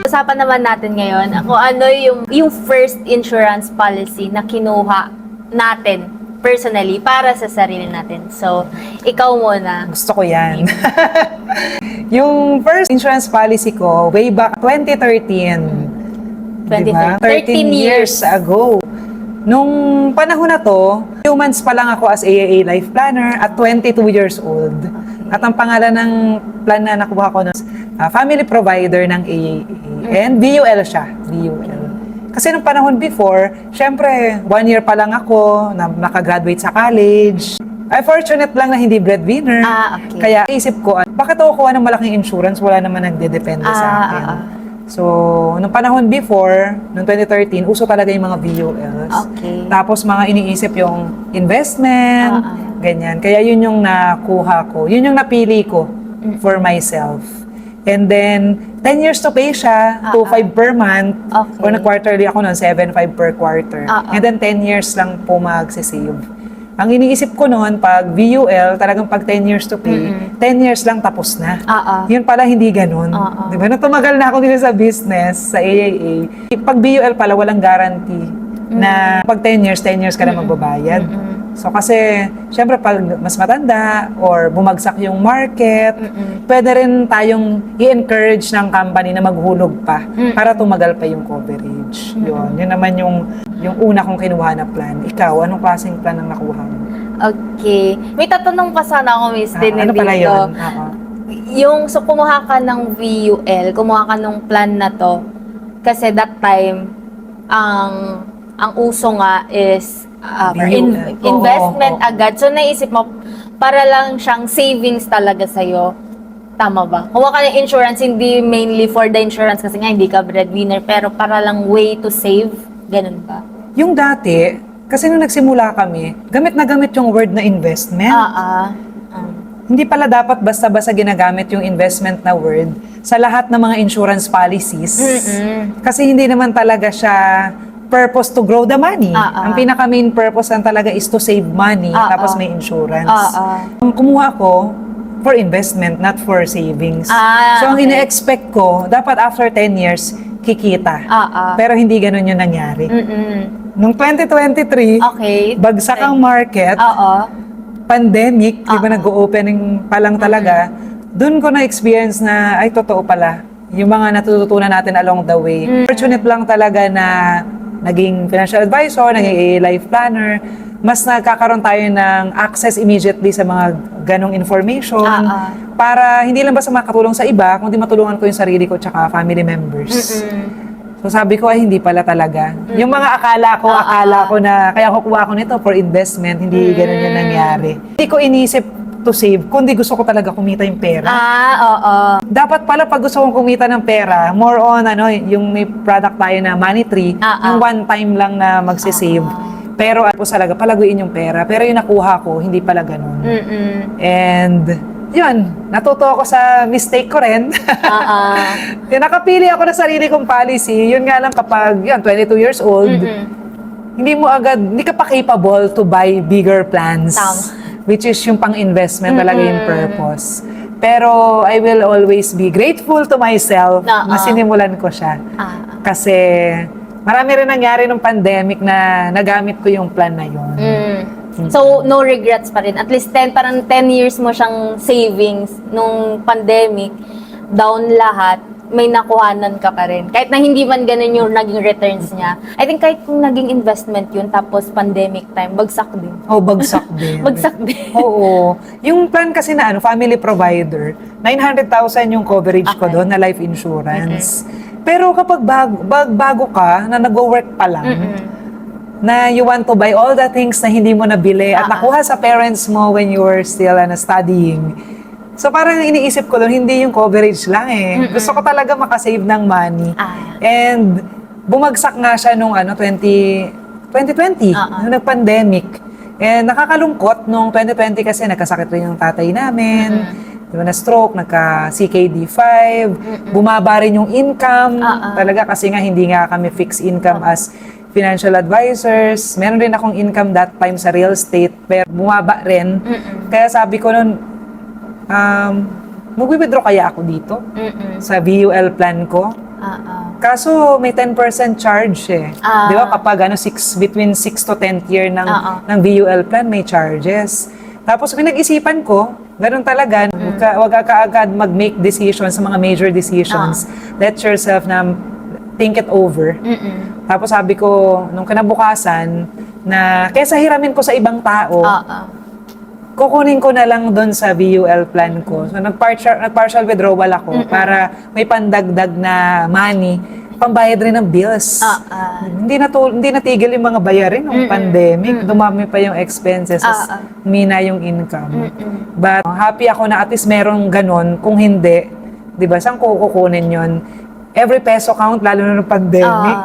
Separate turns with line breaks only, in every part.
pag-uusapan naman natin ngayon kung ano yung first insurance policy na kinuha natin personally para sa sarili natin. So, ikaw muna.
Gusto ko yan. Yung first insurance policy ko, way back 2013.
2013.
Diba? 13 years ago. Nung panahon na to, 2 months pa lang ako as AAA Life Planner at 22 years old. At ang pangalan ng plan na nakuha ko family provider ng AAA. And VUL siya. VUL. Kasi nung panahon before, syempre, 1 year pa lang ako na nakagraduate sa college. Ay, fortunate lang na hindi breadwinner.
Okay.
Kaya isip ko, bakit ako kuha ng malaking insurance? Wala naman nagdedepende sa akin. So, nung panahon before, nung 2013, uso talaga yung mga VULs.
Okay.
Tapos mga iniisip yung investment, ganyan. Kaya yun yung nakuha ko. Yun yung napili ko for myself. And then, 10 years to pay siya, 2.5 per month.
Okay.
Or nag-quarterly ako nun, 7.5 per quarter. And then 10 years lang po magsisave. Ang iniisip ko noon, pag VUL, talagang pag 10 years to pay, 10 years lang tapos na. Yun pala, hindi ganun. Diba? Nung tumagal na ako dito sa business, sa AAA, pag VUL pala, walang guarantee na pag 10 years ka na magbabayad. So kasi, syempre pag mas matanda or bumagsak yung market, pwede rin tayong i-encourage ng company na maghulog pa para tumagal pa yung coverage. Yun naman yung una kong kinuha na plan. Ikaw, anong klaseng plan ang nakuha mo?
Okay. May tatanong pa sana ako, Miss Tin,
ano pala yun?
So kumuha ka ng VUL, kumuha ka ng plan na to, kasi that time, ang uso nga is investment agad. So, naisip mo, para lang siyang savings talaga sa'yo. Tama ba? Kumuha ka ng insurance, hindi mainly for the insurance kasi nga hindi ka breadwinner, pero para lang way to save. Ganun ba?
Yung dati, kasi nung nagsimula kami, gamit na gamit yung word na investment. Hindi pala dapat basta-basta ginagamit yung investment na word sa lahat ng mga insurance policies. Kasi hindi naman talaga siya purpose to grow the money. Ang pinaka main purpose lang talaga is to save money, tapos may insurance. Ang kumuha ko for investment, not for savings. So ang ine-expect ko, dapat after 10 years, kikita. Pero hindi ganun yung nangyari. Nung 2023, bagsak ang market, pandemic, di ba nag-o-opening pa lang talaga, dun ko na-experience na, ay totoo pala, yung mga natututunan natin along the way. Fortunate lang talaga na naging financial advisor, naging life planner, mas nagkakaroon tayo ng access immediately sa mga ganong information para hindi lang basta makatulong sa iba, kundi matulungan ko yung sarili ko tsaka family members. So sabi ko ay hindi pala talaga. Yung mga akala ko na kaya kukuha ko nito for investment, hindi ganun yung nangyari. Hindi ko inisip to save, kundi gusto ko talaga kumita yung pera. Dapat pala pag gusto kong kumita ng pera, more on yung may product tayo na money tree, yung one time lang na magsisave. Pero talaga palaguin yung pera. Pero yung nakuha ko, hindi pala ganun. And yun, natuto ako sa mistake ko rin. Nakapili ako ng sarili kong policy. Yun nga lang kapag 22 years old, hindi ka pa capable to buy bigger plans. Which is yung pang-investment talaga yung purpose. Pero I will always be grateful to myself na sinimulan ko siya. Kasi marami rin nangyari nung pandemic na nagamit ko yung plan na yun.
So, no regrets pa rin. At least parang 10 years mo siyang savings nung pandemic, down lahat, may nakuhanan ka pa rin. Kahit na hindi man ganun yung naging returns niya. I think kahit kung naging investment yun, tapos pandemic time, bagsak din.
Bagsak din.
Bagsak din.
Oo. Yung plan kasi na family provider, 900,000 yung coverage ko doon na life insurance. Pero kapag bago ka, na nag-work pa lang, na you want to buy all the things na hindi mo nabili at nakuha sa parents mo when you were still studying. So parang iniisip ko doon, hindi yung coverage lang Gusto ko talaga makasave ng money. And bumagsak nga siya nung 2020, nung nag-pandemic. And nakakalungkot nung 2020 kasi nagkasakit rin yung tatay namin. Diba, na-stroke, nagka-CKD5, bumaba rin yung income. Talaga kasi nga hindi nga kami fixed income as financial advisors. Meron rin akong income that time sa real estate, pero bumaba rin. Kaya sabi ko nun, mag-withdraw kaya ako dito sa VUL plan ko? Kaso may 10% charge eh.
Ah.
Di ba kapag between 6 to 10th year ng VUL plan, may charges. Tapos pinag-isipan ko, ganun talaga, wag ka kaagad mag-make decisions sa mga major decisions. Let yourself na think it over. Tapos sabi ko, nung kinabukasan, na kesa hiramin ko sa ibang tao, kukunin ko na lang doon sa VUL plan ko. So nag-partial withdrawal ako para may pandagdag na money, pambayad rin ng bills. Hindi natigil yung mga bayarin ng pandemic. Dumami pa yung expenses, mina yung income. But happy ako na at least merong ganon. Kung hindi, di ba, saan ko kukunin yun? Every peso count, lalo na ng pandemic.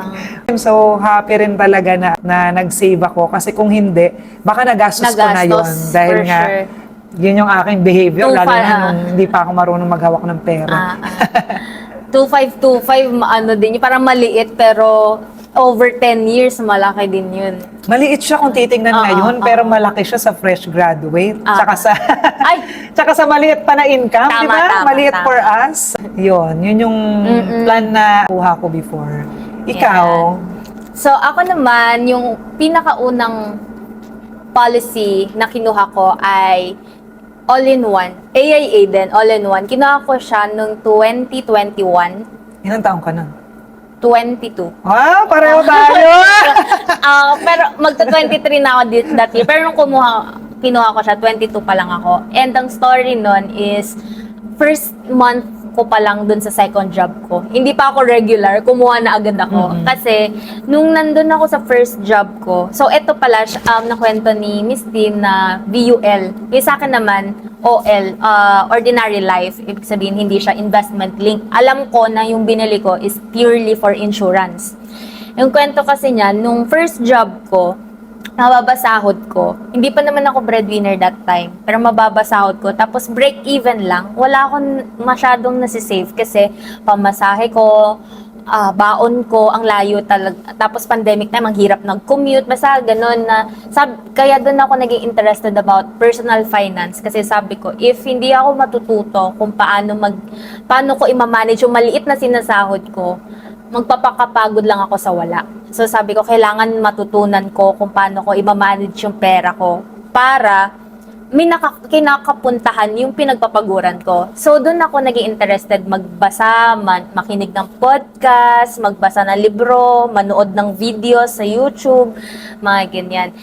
So, happy rin talaga na nag-save ako. Kasi kung hindi, baka nagastos ko na yun. Dahil nga,
sure.
Yun yung aking behavior. Lalo na nung hindi pa ako marunong maghawak ng pera.
2525, ano din yun, parang maliit pero over 10 years, malaki din yun.
Maliit siya kung titingnan ngayon, pero malaki siya sa fresh graduate. Tsaka sa maliit pa na income, di ba? Maliit for us. Yun yung plan na kuha ko before. Ikaw?
Yeah. So, ako naman, yung pinakaunang policy na kinuha ko ay all-in-one. AIA din, all-in-one. Kinuha ko siya noong 2021.
Ilang taong ka na?
22.
Ah, pareho tayo!
Pero magta-23 na ako that year. Pero nung kinuha ko siya, 22 pa lang ako. And ang story nun is, first month ko pa lang dun sa second job ko. Hindi pa ako regular, kumuha na agad ako. Kasi, nung nandun ako sa first job ko, so eto pala, nakwento ni Miss Tim na VUL. Yung sa akin naman, OL, Ordinary Life. Ibig sabihin, hindi siya investment link. Alam ko na yung binili ko is purely for insurance. Yung kwento kasi niya, nung first job ko, mababasahod ko. Hindi pa naman ako breadwinner that time. Pero mababasahod ko. Tapos break even lang. Wala akong masyadong nasisave kasi pamasahe ko, baon ko, ang layo talaga. Tapos pandemic time, ang hirap nag-commute. Basta ganun na. Kaya doon ako naging interested about personal finance. Kasi sabi ko, if hindi ako matututo kung paano ko i-manage yung maliit na sinasahod ko, magpapakapagod lang ako sa wala. So sabi ko, kailangan matutunan ko kung paano ko i-manage yung pera ko para may kinakapuntahan yung pinagpapaguran ko. So doon ako naging interested magbasa, makinig ng podcast, magbasa ng libro, manood ng videos sa YouTube, mga ganyan.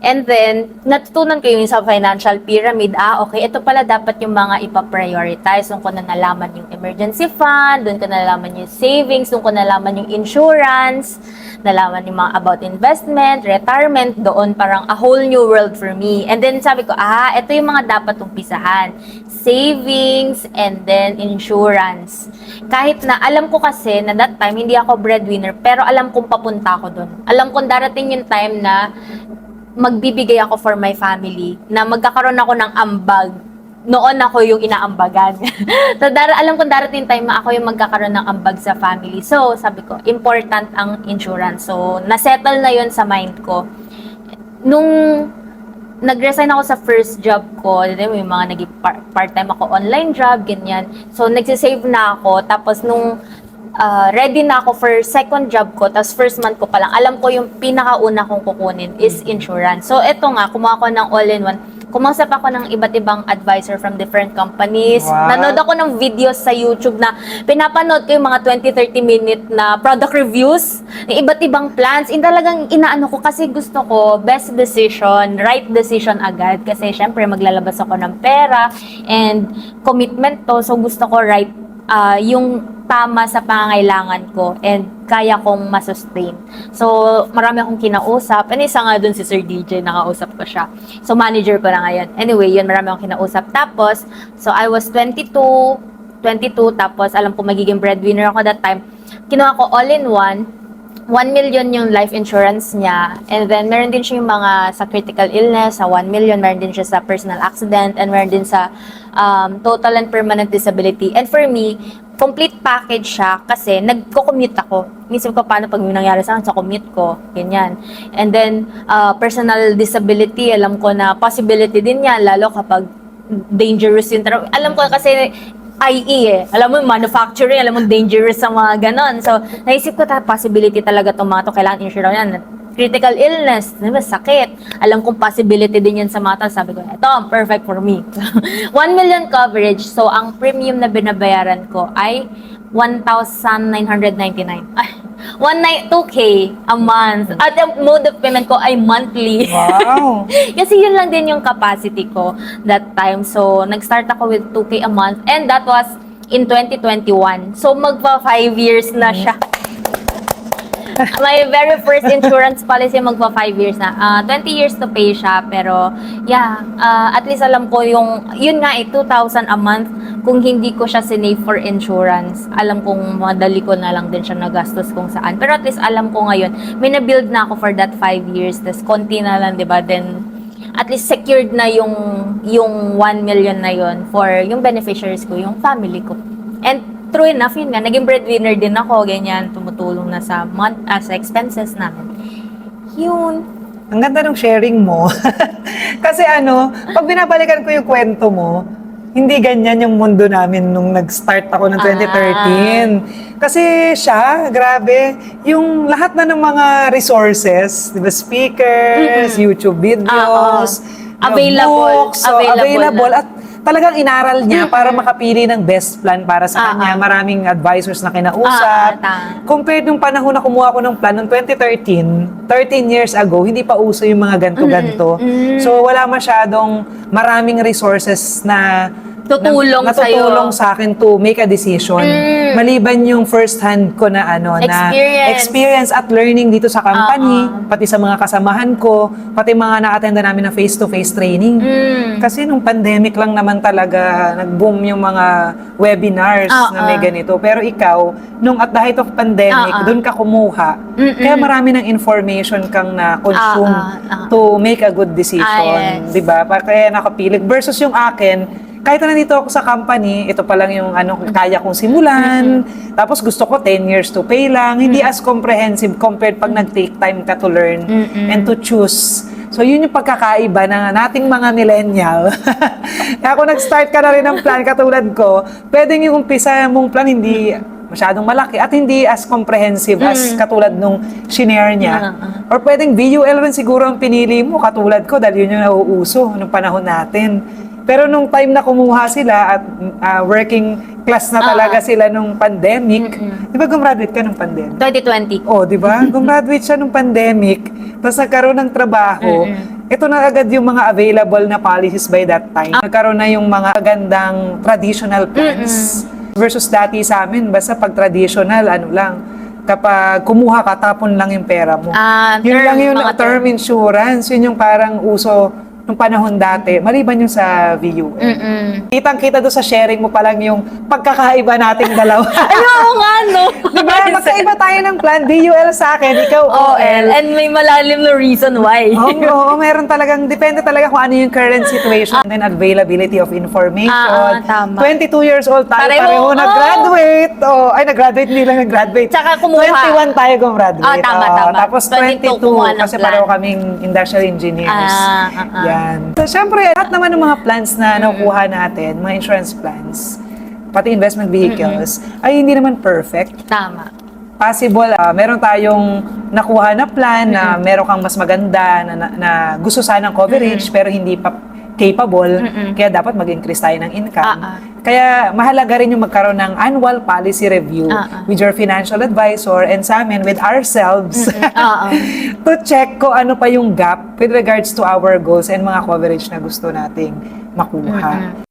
And then, natutunan ko yung sa financial pyramid, okay, ito pala dapat yung mga ipaprioritize. Doon ko na nalaman yung emergency fund, doon ko nalaman yung savings, doon ko nalaman yung insurance, nalaman yung mga about investment, retirement, doon parang a whole new world for me. And then sabi ko, ito yung mga dapat umpisahan. Savings and then insurance. Kahit na alam ko kasi na that time, hindi ako breadwinner, pero alam kong papunta ako doon. Alam kong darating yung time na magbibigay ako for my family, na magkakaroon ako ng ambag. Noon ako yung inaambagan. So, alam kong darating time na ako yung magkakaroon ng ambag sa family. So, sabi ko, important ang insurance. So, nasettle na yun sa mind ko. Nung nag-resign ako sa first job ko, may mga naging part-time ako, online job, ganyan. So, nagsisave na ako. Tapos, nung ready na ako for second job ko, tapos first month ko pa lang, alam ko yung pinakauna kong kukunin is insurance. So, eto nga, kumuha ko ng all-in-one. Kumausap ako ng iba't ibang advisor from different companies.
Wow.
Nanood ako ng videos sa YouTube na pinapanood ko yung mga 20-30 minute na product reviews, ng iba't ibang plans. Talagang inaano ko kasi gusto ko best decision, right decision agad. Kasi syempre maglalabas ako ng pera and commitment to. So gusto ko right yung tama sa pangangailangan ko and kaya kong masustain. So, marami akong kinausap. And isa nga dun si Sir DJ, nakausap ko siya. So, manager ko na ngayon. Anyway, yun, marami akong kinausap. Tapos, so I was 22, tapos alam ko magiging breadwinner ako that time. Kinuha ko all-in-one, 1 million yung life insurance niya. And then, meron din siya yung mga sa critical illness, sa 1 million. Meron din siya sa personal accident. And meron din sa total and permanent disability. And for me, complete package siya kasi nagko-commute ako. Inisip ko paano pag may nangyari sa akin sa commute ko. Ganyan. And then, personal disability, alam ko na possibility din yan, lalo kapag dangerous yung trabaho. Alam ko kasi IE Alam mo, manufacturing, alam mo, dangerous sa mga ganon. So, naisip ko, possibility talaga itong mga to, kailangan insure yan. Critical illness, diba, sakit. Alam kong possibility din yan sa mga to. Sabi ko, ito, perfect for me. 1 million coverage. So, ang premium na binabayaran ko ay 1,999. Ay, 2K a month. At ang mode of payment ko ay monthly.
Wow!
Kasi yun lang din yung capacity ko that time. So, nag-start ako with 2K a month. And that was in 2021. So, magpa 5 years na siya. My very first insurance policy magpa 5 years na. 20 years to pay siya. Pero, yeah, at least alam ko yun nga 2,000 a month. Kung hindi ko siya sinave for insurance, alam kong madali ko na lang din siya nagastos kung saan. Pero at least alam ko ngayon, may na-build na ako for that 5 years. Tapos konti na lang, di ba? Then, at least secured na yung 1 million na yun for yung beneficiaries ko, yung family ko. And true enough, yun nga, naging breadwinner din ako, ganyan, tumutulong na sa sa expenses namin. Yun.
Ang ganda ng sharing mo. Kasi pag binabalikan ko yung kwento mo, hindi ganyan yung mundo namin nung nag-start ako ng 2013. Kasi siya, grabe, yung lahat na ng mga resources, di ba, speakers, YouTube videos,
Available.
books, available. At talagang inaral niya para makapili ng best plan para sa kanya. Maraming advisors na kinausap. Compared nung panahon na kumuha ko ng plan noong 2013, 13 years ago, hindi pa uso yung mga ganto-ganto. So wala masyadong maraming resources na
Tutulong
natutulong
sa'yo.
sa akin to make a decision. Maliban yung first hand ko na na experience at learning dito sa company, pati sa mga kasamahan ko, pati mga na-attenda namin na face-to-face training. Kasi nung pandemic lang naman talaga nag-boom yung mga webinars na may ganito. Pero ikaw, nung at the height of pandemic, doon ka kumuha. Kaya marami ng information kang na-consume to make a good decision. Diba? Kaya nakapilig. Versus yung akin, kahit na nandito ako sa company, ito pa lang yung kaya kong simulan. Tapos gusto ko 10 years to pay lang. Hindi as comprehensive compared pag nag-take time ka to learn and to choose. So yun yung pagkakaiba na nating mga millennial. Kaya kung nag-start ka na rin ng plan katulad ko, pwedeng yung umpisa mong plan hindi masyadong malaki at hindi as comprehensive as katulad nung shinare niya. Or pwedeng VUL rin siguro ang pinili mo katulad ko dahil yun yung nauuso nung panahon natin. Pero nung time na kumuha sila at working class na talaga sila nung pandemic, di ba gumraduate ka nung pandemic?
2020.
Oh, di ba? Gumraduate siya nung pandemic, tapos nagkaroon ng trabaho. Ito na agad yung mga available na policies by that time. Nagkaroon na yung mga gandang traditional plans. Versus dati sa amin, basta pag traditional, kapag kumuha ka, tapon lang yung pera mo. Yun lang yung term insurance, yun yung parang uso nung panahon dati, maliban yung sa VUL. Kitang-kita doon sa sharing mo pa lang yung pagkakaiba nating dalawa.
Ayaw nga, no?
Diba? Magkaiba tayo ng plan. VUL sa akin, ikaw OL.
And may malalim na reason why.
Oo, meron talagang, depende talaga kung ano yung current situation and then availability of information.
Tama.
22 years old tayo,
Pareho,
nag-graduate. Nag-graduate, hindi lang nag-graduate.
Tsaka kumuha.
21 tayo gumraduate.
Tama.
Tapos
22
22,
kumuha ng
kasi
plan.
pareho kaming industrial engineers. Yan. So, syempre, lahat naman ng mga plans na nakukuha natin, mga insurance plans, pati investment vehicles, ay hindi naman perfect.
Tama.
Possible, meron tayong nakuha na plan na meron kang mas maganda na gusto sanang coverage pero hindi pa capable, kaya dapat mag-increase tayo ng income. Kaya mahalaga rin yung magkaroon ng annual policy review with your financial advisor and sa amin with ourselves to check ko ano pa yung gap with regards to our goals and mga coverage na gusto nating makuha.